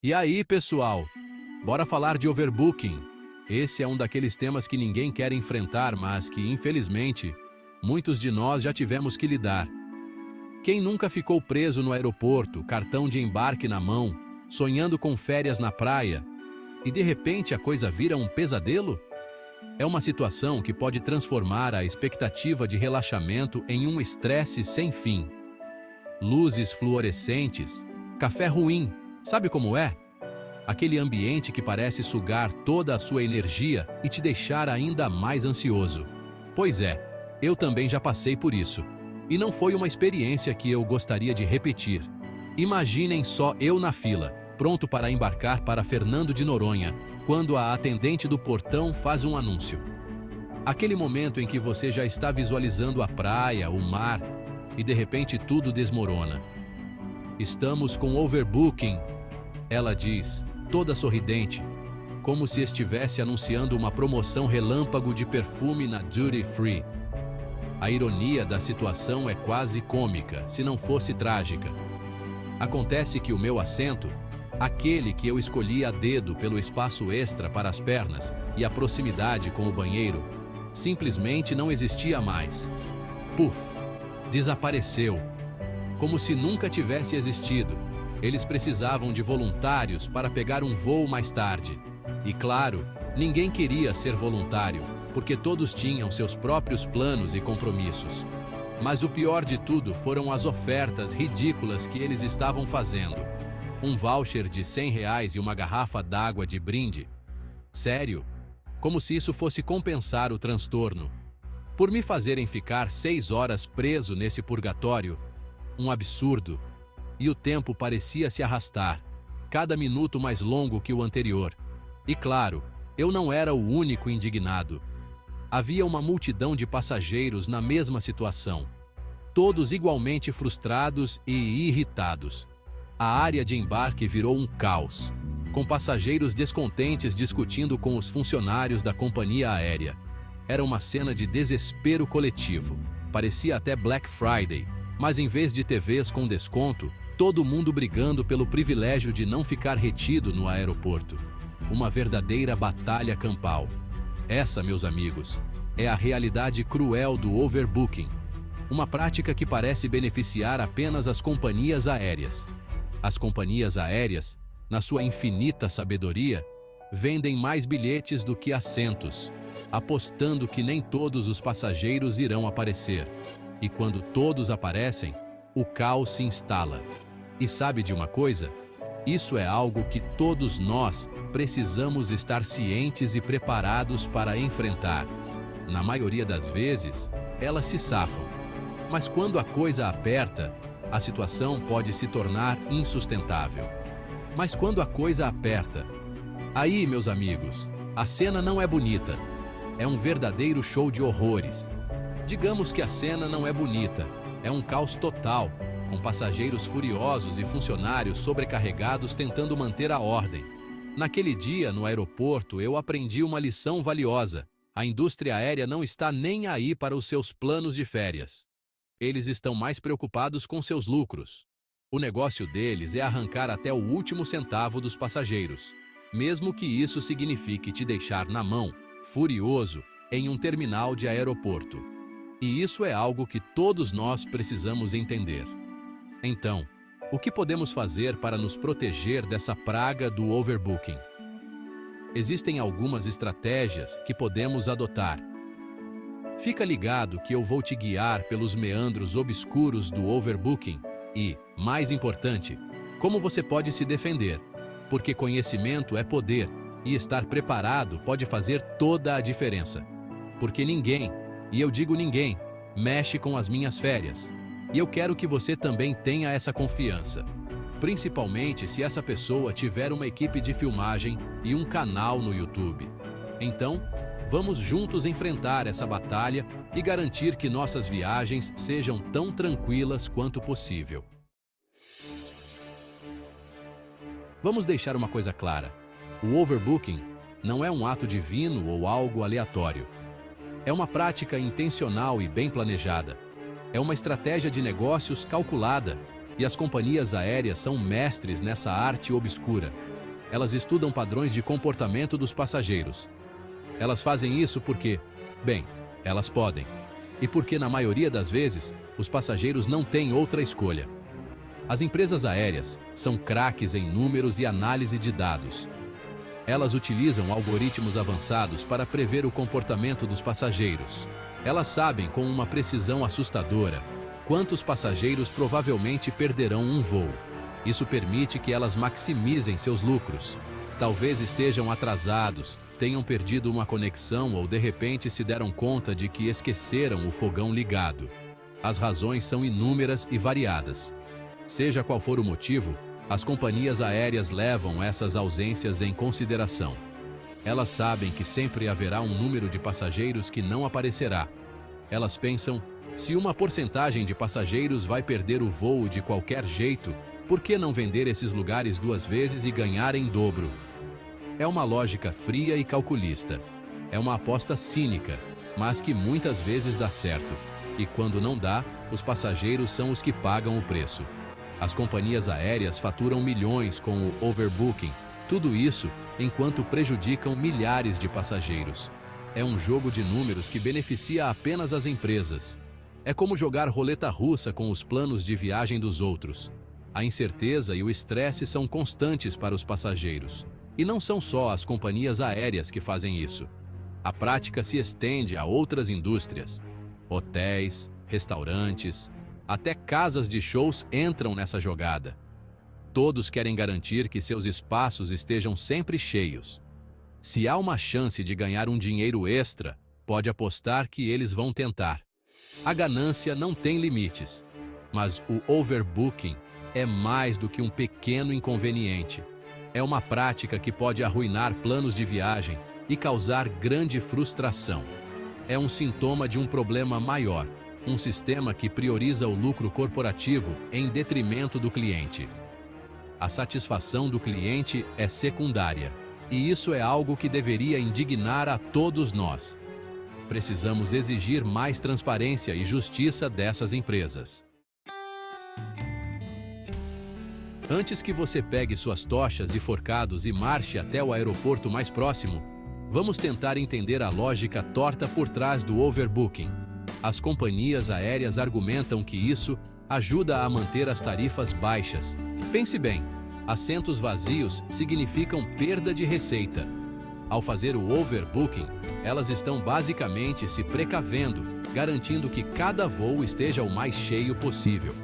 E aí, pessoal? Bora falar de overbooking. Esse é um daqueles temas que ninguém quer enfrentar, mas que, infelizmente, muitos de nós já tivemos que lidar. Quem nunca ficou preso no aeroporto, cartão de embarque na mão, sonhando com férias na praia, e de repente a coisa vira um pesadelo? É uma situação que pode transformar a expectativa de relaxamento em um estresse sem fim. Luzes fluorescentes, café ruim, sabe como é? Aquele ambiente que parece sugar toda a sua energia e te deixar ainda mais ansioso. Pois é, eu também já passei por isso. E não foi uma experiência que eu gostaria de repetir. Imaginem só eu na fila, pronto para embarcar para Fernando de Noronha, quando a atendente do portão faz um anúncio. Aquele momento em que você já está visualizando a praia, o mar, e de repente tudo desmorona. Estamos com overbooking, ela diz, toda sorridente, como se estivesse anunciando uma promoção relâmpago de perfume na Duty Free. A ironia da situação é quase cômica, se não fosse trágica. Acontece que o meu assento, aquele que eu escolhi a dedo pelo espaço extra para as pernas e a proximidade com o banheiro, simplesmente não existia mais. Puf! Desapareceu. Como se nunca tivesse existido. Eles precisavam de voluntários para pegar um voo mais tarde. E claro, ninguém queria ser voluntário, porque todos tinham seus próprios planos e compromissos. Mas o pior de tudo foram as ofertas ridículas que eles estavam fazendo. Um voucher de R$ 100 e uma garrafa d'água de brinde. Sério? Como se isso fosse compensar o transtorno. Por me fazerem ficar 6 horas preso nesse purgatório. Um absurdo. E o tempo parecia se arrastar, cada minuto mais longo que o anterior. E claro, eu não era o único indignado. Havia uma multidão de passageiros na mesma situação. Todos igualmente frustrados e irritados. A área de embarque virou um caos, com passageiros descontentes discutindo com os funcionários da companhia aérea. Era uma cena de desespero coletivo. Parecia até Black Friday, mas em vez de TVs com desconto, todo mundo brigando pelo privilégio de não ficar retido no aeroporto. Uma verdadeira batalha campal. Essa, meus amigos, é a realidade cruel do overbooking. Uma prática que parece beneficiar apenas as companhias aéreas. As companhias aéreas, na sua infinita sabedoria, vendem mais bilhetes do que assentos, apostando que nem todos os passageiros irão aparecer. E quando todos aparecem, o caos se instala. E sabe de uma coisa? Isso é algo que todos nós precisamos estar cientes e preparados para enfrentar. Na maioria das vezes, elas se safam. Mas quando a coisa aperta, a situação pode se tornar insustentável. Mas quando a coisa aperta, aí, meus amigos, a cena não é bonita. É um verdadeiro show de horrores. Digamos que a cena não é bonita, é um caos total, com passageiros furiosos e funcionários sobrecarregados tentando manter a ordem. Naquele dia, no aeroporto, eu aprendi uma lição valiosa. A indústria aérea não está nem aí para os seus planos de férias. Eles estão mais preocupados com seus lucros. O negócio deles é arrancar até o último centavo dos passageiros, mesmo que isso signifique te deixar na mão, furioso, em um terminal de aeroporto. E isso é algo que todos nós precisamos entender. Então, o que podemos fazer para nos proteger dessa praga do overbooking? Existem algumas estratégias que podemos adotar. Fica ligado que eu vou te guiar pelos meandros obscuros do overbooking e, mais importante, como você pode se defender, porque conhecimento é poder e estar preparado pode fazer toda a diferença. Porque ninguém, e eu digo ninguém, mexe com as minhas férias. E eu quero que você também tenha essa confiança. Principalmente se essa pessoa tiver uma equipe de filmagem e um canal no YouTube. Então, vamos juntos enfrentar essa batalha e garantir que nossas viagens sejam tão tranquilas quanto possível. Vamos deixar uma coisa clara. O overbooking não é um ato divino ou algo aleatório. É uma prática intencional e bem planejada. É uma estratégia de negócios calculada, e as companhias aéreas são mestres nessa arte obscura. Elas estudam padrões de comportamento dos passageiros. Elas fazem isso porque, bem, elas podem. E porque, na maioria das vezes, os passageiros não têm outra escolha. As empresas aéreas são craques em números e análise de dados. Elas utilizam algoritmos avançados para prever o comportamento dos passageiros. Elas sabem com uma precisão assustadora quantos passageiros provavelmente perderão um voo. Isso permite que elas maximizem seus lucros. Talvez estejam atrasados, tenham perdido uma conexão ou de repente se deram conta de que esqueceram o fogão ligado. As razões são inúmeras e variadas. Seja qual for o motivo, as companhias aéreas levam essas ausências em consideração. Elas sabem que sempre haverá um número de passageiros que não aparecerá. Elas pensam, se uma porcentagem de passageiros vai perder o voo de qualquer jeito, por que não vender esses lugares 2 vezes e ganhar em dobro? É uma lógica fria e calculista. É uma aposta cínica, mas que muitas vezes dá certo. E quando não dá, os passageiros são os que pagam o preço. As companhias aéreas faturam milhões com o overbooking. Tudo isso enquanto prejudicam milhares de passageiros. É um jogo de números que beneficia apenas as empresas. É como jogar roleta russa com os planos de viagem dos outros. A incerteza e o estresse são constantes para os passageiros. E não são só as companhias aéreas que fazem isso. A prática se estende a outras indústrias. Hotéis, restaurantes, até casas de shows entram nessa jogada. Todos querem garantir que seus espaços estejam sempre cheios. Se há uma chance de ganhar um dinheiro extra, pode apostar que eles vão tentar. A ganância não tem limites, mas o overbooking é mais do que um pequeno inconveniente. É uma prática que pode arruinar planos de viagem e causar grande frustração. É um sintoma de um problema maior, um sistema que prioriza o lucro corporativo em detrimento do cliente. A satisfação do cliente é secundária, e isso é algo que deveria indignar a todos nós. Precisamos exigir mais transparência e justiça dessas empresas. Antes que você pegue suas tochas e forcados e marche até o aeroporto mais próximo, vamos tentar entender a lógica torta por trás do overbooking. As companhias aéreas argumentam que isso ajuda a manter as tarifas baixas. Pense bem, assentos vazios significam perda de receita. Ao fazer o overbooking, elas estão basicamente se precavendo, garantindo que cada voo esteja o mais cheio possível.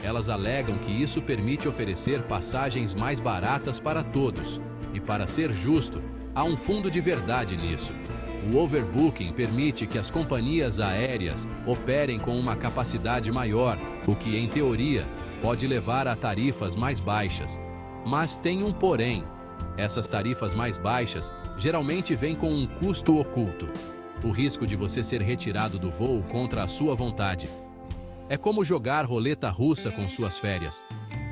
Elas alegam que isso permite oferecer passagens mais baratas para todos. E para ser justo, há um fundo de verdade nisso. O overbooking permite que as companhias aéreas operem com uma capacidade maior, o que, em teoria, pode levar a tarifas mais baixas. Mas tem um porém. Essas tarifas mais baixas geralmente vêm com um custo oculto. O risco de você ser retirado do voo contra a sua vontade. É como jogar roleta russa com suas férias.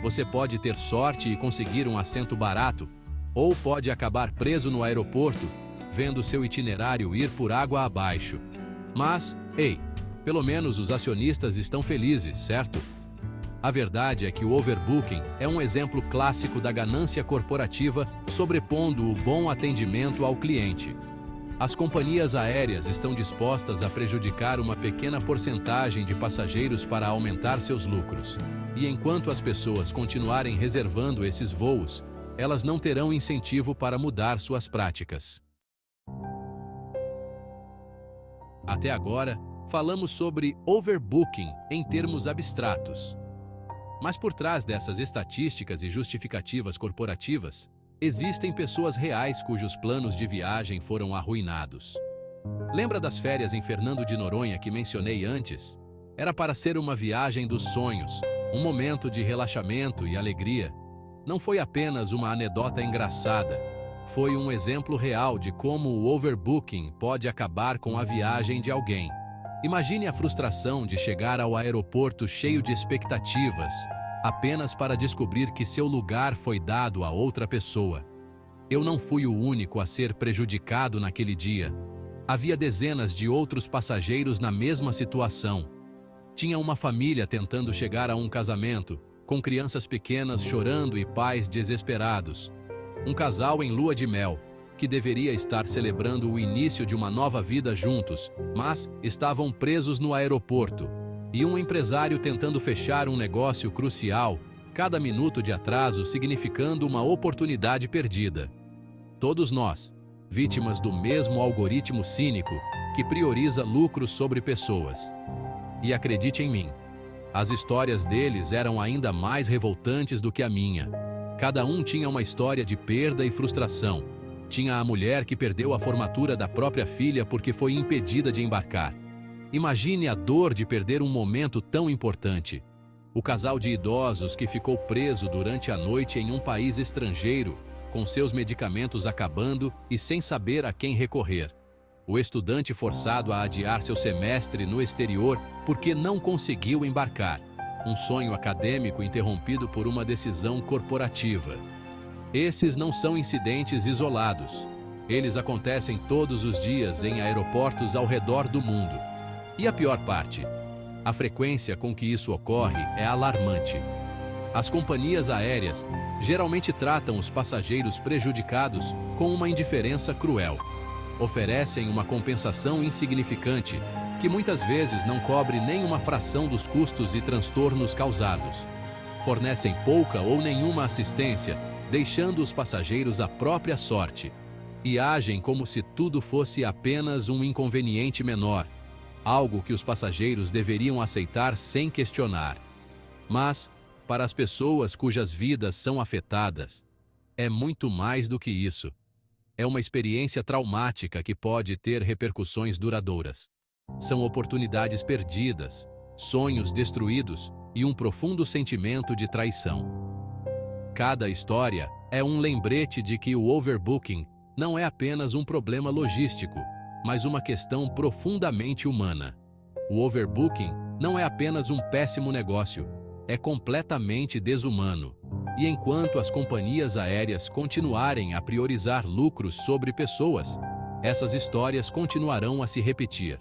Você pode ter sorte e conseguir um assento barato, ou pode acabar preso no aeroporto, vendo seu itinerário ir por água abaixo. Mas, ei, pelo menos os acionistas estão felizes, certo? A verdade é que o overbooking é um exemplo clássico da ganância corporativa sobrepondo o bom atendimento ao cliente. As companhias aéreas estão dispostas a prejudicar uma pequena porcentagem de passageiros para aumentar seus lucros. E enquanto as pessoas continuarem reservando esses voos, elas não terão incentivo para mudar suas práticas. Até agora, falamos sobre overbooking em termos abstratos. Mas por trás dessas estatísticas e justificativas corporativas, existem pessoas reais cujos planos de viagem foram arruinados. Lembra das férias em Fernando de Noronha que mencionei antes? Era para ser uma viagem dos sonhos, um momento de relaxamento e alegria. Não foi apenas uma anedota engraçada. Foi um exemplo real de como o overbooking pode acabar com a viagem de alguém. Imagine a frustração de chegar ao aeroporto cheio de expectativas, apenas para descobrir que seu lugar foi dado a outra pessoa. Eu não fui o único a ser prejudicado naquele dia. Havia dezenas de outros passageiros na mesma situação. Tinha uma família tentando chegar a um casamento, com crianças pequenas chorando e pais desesperados. Um casal em lua de mel, que deveria estar celebrando o início de uma nova vida juntos, mas estavam presos no aeroporto. E um empresário tentando fechar um negócio crucial, cada minuto de atraso significando uma oportunidade perdida. Todos nós, vítimas do mesmo algoritmo cínico que prioriza lucros sobre pessoas. E acredite em mim, as histórias deles eram ainda mais revoltantes do que a minha. Cada um tinha uma história de perda e frustração. Tinha a mulher que perdeu a formatura da própria filha porque foi impedida de embarcar. Imagine a dor de perder um momento tão importante. O casal de idosos que ficou preso durante a noite em um país estrangeiro, com seus medicamentos acabando e sem saber a quem recorrer. O estudante forçado a adiar seu semestre no exterior porque não conseguiu embarcar. Um sonho acadêmico interrompido por uma decisão corporativa. Esses não são incidentes isolados. Eles acontecem todos os dias em aeroportos ao redor do mundo. E a pior parte, a frequência com que isso ocorre é alarmante. As companhias aéreas geralmente tratam os passageiros prejudicados com uma indiferença cruel. Oferecem uma compensação insignificante, que muitas vezes não cobre nem uma fração dos custos e transtornos causados. Fornecem pouca ou nenhuma assistência, deixando os passageiros à própria sorte. E agem como se tudo fosse apenas um inconveniente menor, algo que os passageiros deveriam aceitar sem questionar. Mas, para as pessoas cujas vidas são afetadas, é muito mais do que isso. É uma experiência traumática que pode ter repercussões duradouras. São oportunidades perdidas, sonhos destruídos e um profundo sentimento de traição. Cada história é um lembrete de que o overbooking não é apenas um problema logístico, mas uma questão profundamente humana. O overbooking não é apenas um péssimo negócio, é completamente desumano. E enquanto as companhias aéreas continuarem a priorizar lucros sobre pessoas, essas histórias continuarão a se repetir.